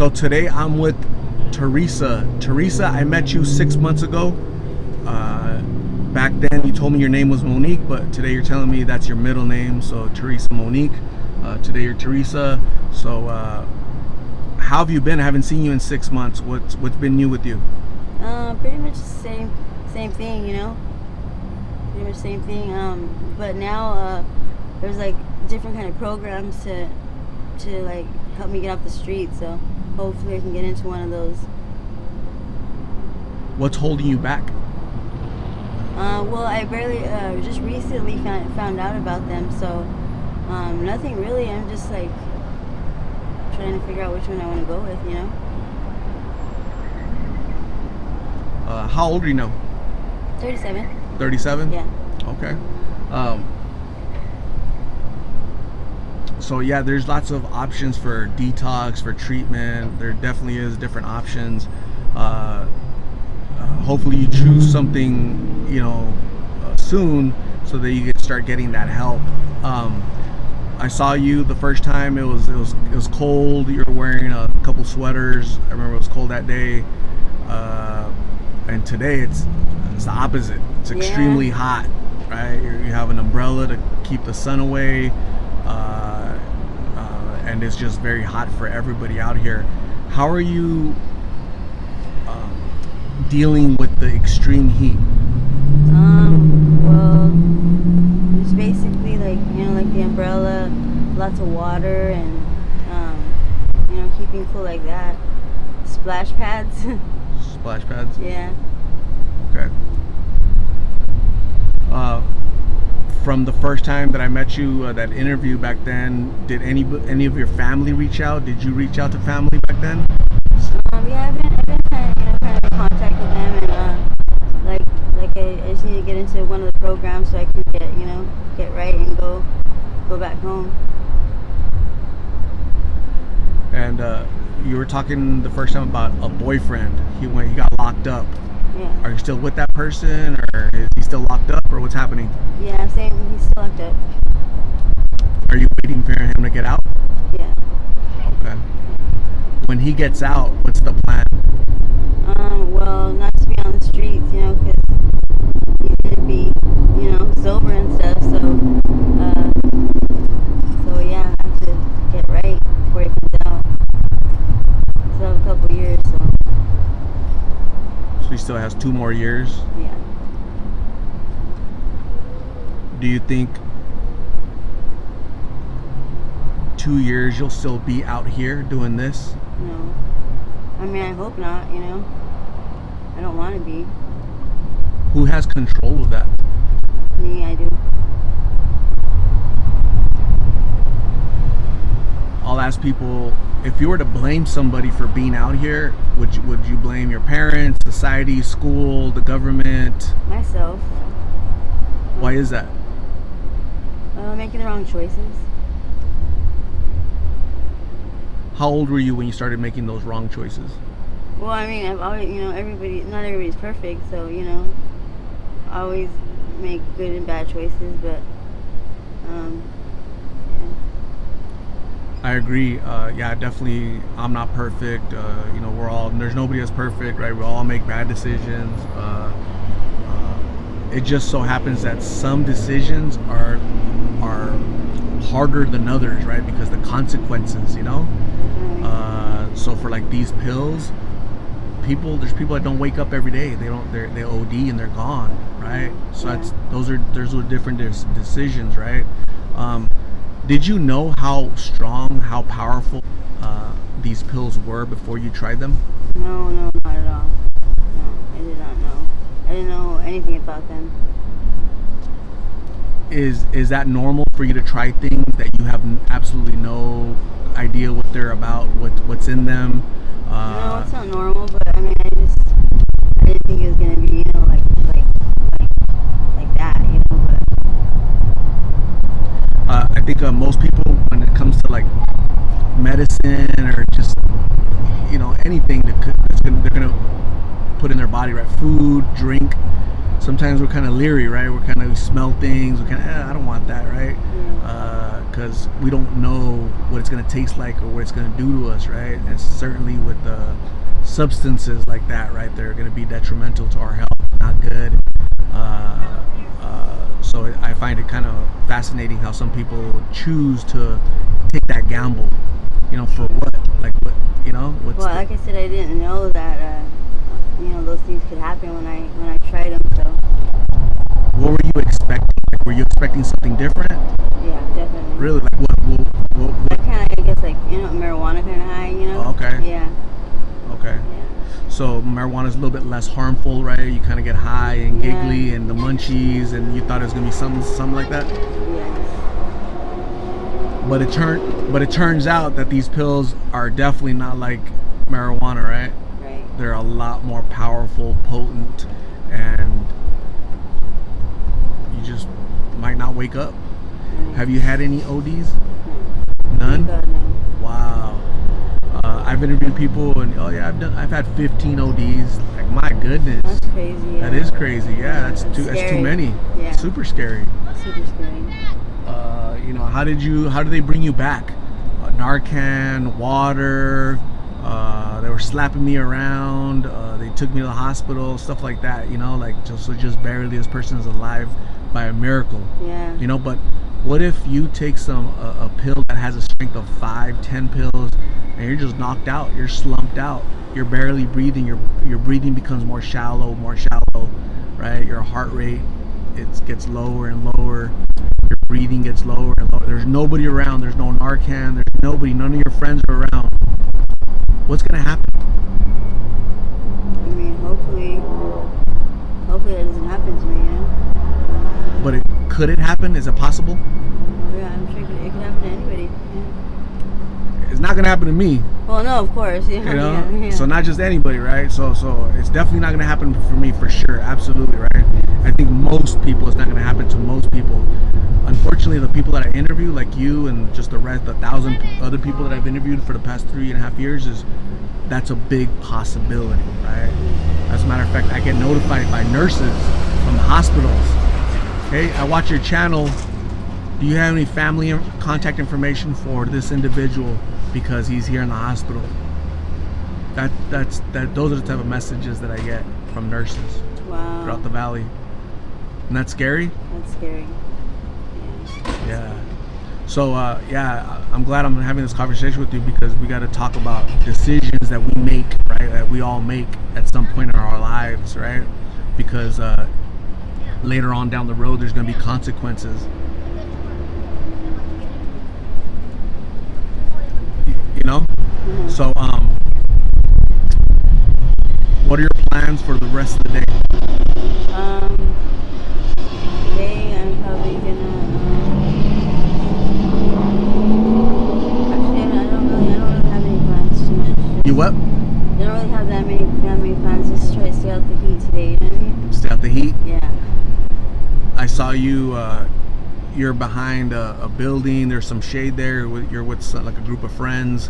So today I'm with Theresa. Theresa, I met you 6 months ago. Back then you told me your name was Monique, but today you're telling me that's your middle name. So Theresa Monique. Today you're Theresa. So how have you been? I haven't seen you in 6 months. What's been new with you? Pretty much the same thing, you know. Pretty much same thing. But now there's like different kind of programs to like help me get off the street. So hopefully I can get into one of those. What's holding you back? Well, I barely just recently found out about them. So nothing really. I'm just like trying to figure out which one I want to go with, you know. How old are you now? 37. 37? Yeah. Okay. So yeah, there's lots of options for detox, for treatment. There definitely is different options. Hopefully you choose something, soon, so that you can start getting that help. I saw you the first time. It was cold. You were wearing a couple sweaters. I remember it was cold that day. And today it's the opposite. It's extremely hot, right? You have an umbrella to keep the sun away, and it's just very hot for everybody out here. How are you dealing with the extreme heat? Well, it's basically like the umbrella, lots of water, and keeping cool like that. Splash pads. Splash pads? Yeah. Okay. From the first time that I met you, that interview back then, did any of your family reach out? Did you reach out to family back then? Yeah, I've been kind of in contact with them, and I just need to get into one of the programs so I can get right and go back home. And you were talking the first time about a boyfriend. He got locked up. Yeah. Are you still with that person, or is he still locked up, or what's happening? Yeah, same. He's still locked up. Are you waiting for him to get out? Yeah. Okay. When he gets out, what's the plan? Well, not to be on the streets, because he's gonna be, sober and stuff. So yeah, I have to get right before he comes out. Still have a couple years, so. So he still has 2 more years? Yeah. Do you think 2 years you'll still be out here doing this? No. I mean, I hope not, I don't want to be. Who has control of that? Me, I do. I'll ask people, if you were to blame somebody for being out here, would you blame your parents, society, school, the government? Myself. Why is that? Making the wrong choices. How old were you when you started making those wrong choices? Well, I mean, I've always, not everybody's perfect, so, I always make good and bad choices, but, yeah. I agree. Yeah, definitely. I'm not perfect. There's nobody that's perfect, right? We all make bad decisions. It just so happens that some decisions are harder than others, right? Because the consequences, So for like these pills, there's people that don't wake up every day. They OD and they're gone, right? So those are different decisions, right? Did you know how strong, how powerful these pills were before you tried them? No, not at all. No, I did not know. I didn't know anything about them. Is that normal for you to try things that you have absolutely no idea what they're about, what's in them? No, it's not normal, but I mean, I didn't think it was gonna be, like that, But I think most people, when it comes to like medicine or just anything they're gonna put in their body, right? Food, drink. sometimes we're kind of leery, right? We smell things. We kind of, I don't want that, right? Because we don't know what it's going to taste like or what it's going to do to us, right? And certainly with substances like that, right? They're going to be detrimental to our health, not good. So I find it kind of fascinating how some people choose to take that gamble, for what? Like what, What's well, like I said, I didn't know that, those things could happen when I tried them. So. What were you expecting? Like, were you expecting something different? Yeah, definitely. Really? Like what? Kind of, I guess, like marijuana kind of high. Oh, okay. Yeah. Okay. Yeah. So marijuana is a little bit less harmful, right? You kind of get high and giggly and the munchies, and you thought it was gonna be something like that. Yes. But it turns out that these pills are definitely not like marijuana, right? Right. They're a lot more powerful, potent, and you just might not wake up. Have you had any ODs? None? God, no. Wow. I've interviewed people, and I've had 15 ODs. Like, my goodness. That's crazy. Yeah. That is crazy. Yeah, that's too many. Yeah. Super scary. Super scary. How did they bring you back? Narcan, water. They were slapping me around. They took me to the hospital, stuff like that. Just barely this person is alive by a miracle. Yeah. But what if you take a pill that has a strength of 5-10 pills, and you're just knocked out, you're slumped out, you're barely breathing, your breathing becomes more shallow, right? Your heart rate gets lower and lower, your breathing gets lower and lower. There's nobody around, there's no Narcan, there's nobody, none of your friends are around. What's gonna happen? I mean, hopefully that doesn't happen to me, But could it happen? Is it possible? Oh, yeah, I'm sure it could happen to anybody. Yeah. It's not gonna happen to me. Well, no, of course. Yeah. So not just anybody, right? So it's definitely not gonna happen for me, for sure. Absolutely, right? I think most people, it's not gonna happen to most people. Unfortunately, the people that I interview, like you and just the 1,000 other people that I've interviewed for the past 3.5 years, that's a big possibility, right? As a matter of fact, I get notified by nurses from the hospitals. Hey, I watch your channel. Do you have any family contact information for this individual because he's here in the hospital? Those are the type of messages that I get from nurses. Wow. Throughout the valley. Isn't that scary? That's scary. Yeah. So I'm glad I'm having this conversation with you, because we got to talk about decisions that we make, right? That we all make at some point in our lives, right? Because later on down the road, there's going to be consequences. Mm-hmm. So what are your plans for the rest of the day? Today I'm probably gonna actually I don't really have any plans too much. You what? I don't really have that many plans. Just try to stay out the heat today, you know what I mean? Stay out the heat? Yeah. I saw you you're behind a building, there's some shade there, you're with like a group of friends.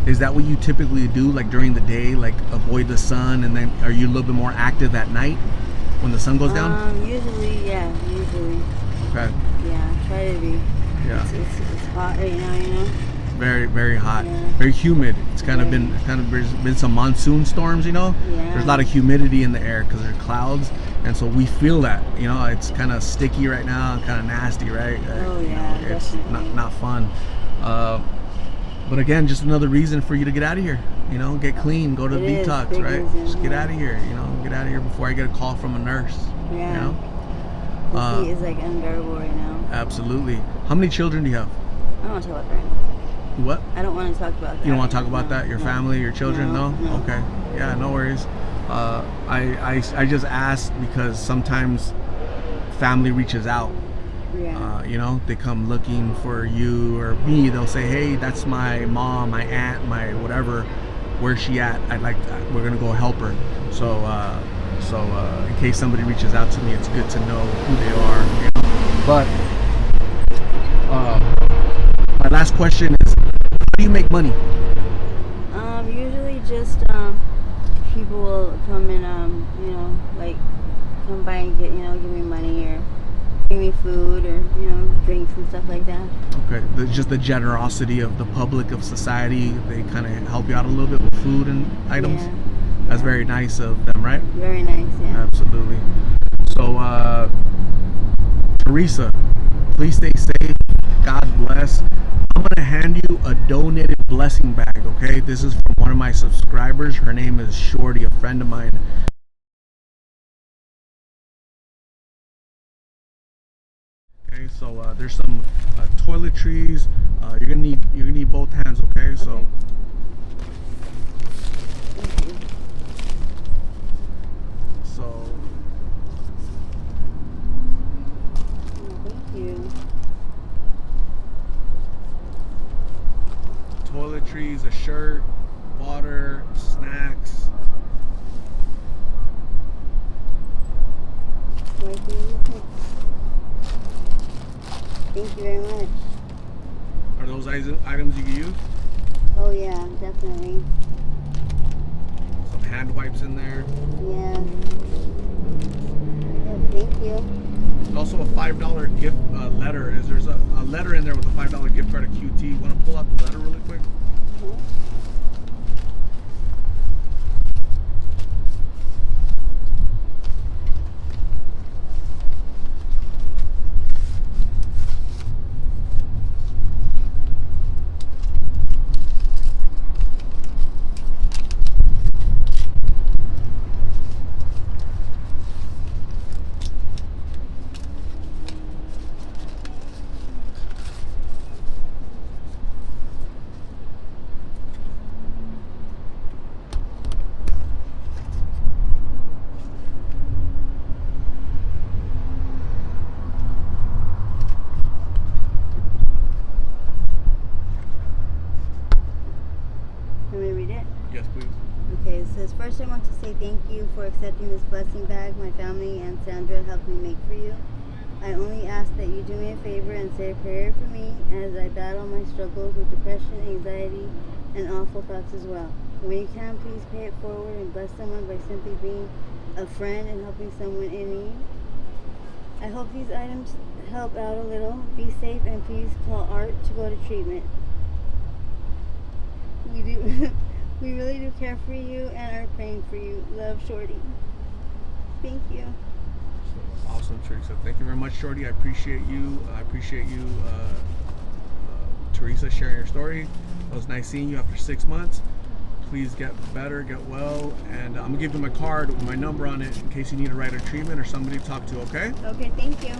Is that what you typically do, like during the day, like avoid the sun, and then are you a little bit more active at night when the sun goes down? Usually. Okay. Yeah, try to be. Yeah. It's hot right now, you know. Very, very hot. Yeah. Very humid. It's kind of been some monsoon storms, Yeah. There's a lot of humidity in the air because there's clouds, and so we feel that, it's kind of sticky right now, kind of nasty, right? Oh yeah, it's definitely. not fun. But again, just another reason for you to get out of here. Get clean, go to detox, right? Reason, just get out of here. Get out of here before I get a call from a nurse. Yeah. The heat is like unbearable right now. Absolutely. How many children do you have? I don't want to talk about that right now. What? I don't want to talk about that. You don't want to talk about no, that? Your no. family, your children? No? Okay. Yeah, no worries. I just asked because sometimes family reaches out. Yeah. They come looking for you or me. They'll say, hey, that's my mom, my aunt, my whatever. Where's she at? We're going to go help her. So in case somebody reaches out to me, it's good to know who they are. But my last question is, how do you make money? Usually just people will come and you know, like come by and get, you know, give me money or bring me food or, you know, drinks and stuff like that. Okay, just the generosity of the public of society. They kind of help you out a little bit with food and items. Yeah. That's very nice of them, right? Very nice, yeah. Absolutely. So, Theresa, please stay safe. God bless. I'm gonna hand you a donated blessing bag. Okay, this is from one of my subscribers. Her name is Shorty, a friend of mine. Okay, so there's some toiletries. You're gonna need both hands. Okay, so. Thank you. So. Oh, thank you. Toiletries, a shirt, water, snacks. Thank you very much. Are those items you can use? Oh yeah, definitely. Some hand wipes in there. Yeah. Thank you. There's also a $5 gift letter. There's a letter in there with a $5 gift card at QT. You want to pull out the letter really quick? Okay. Can we read it? Yes, please. Okay, it says, first I want to say thank you for accepting this blessing bag my family and Sandra helped me make for you. I only ask that you do me a favor and say a prayer for me as I battle my struggles with depression, anxiety, and awful thoughts as well. When you can, please pay it forward and bless someone by simply being a friend and helping someone in need. I hope these items help out a little. Be safe and please call Art to go to treatment. We do. We really do care for you and are praying for you. Love, Shorty. Thank you. Awesome, Theresa. Thank you very much, Shorty. I appreciate you. I appreciate you, Theresa, sharing your story. It was nice seeing you after 6 months. Please get better, get well, and I'm gonna give you my card with my number on it in case you need a right of treatment or somebody to talk to. Okay? Okay, thank you.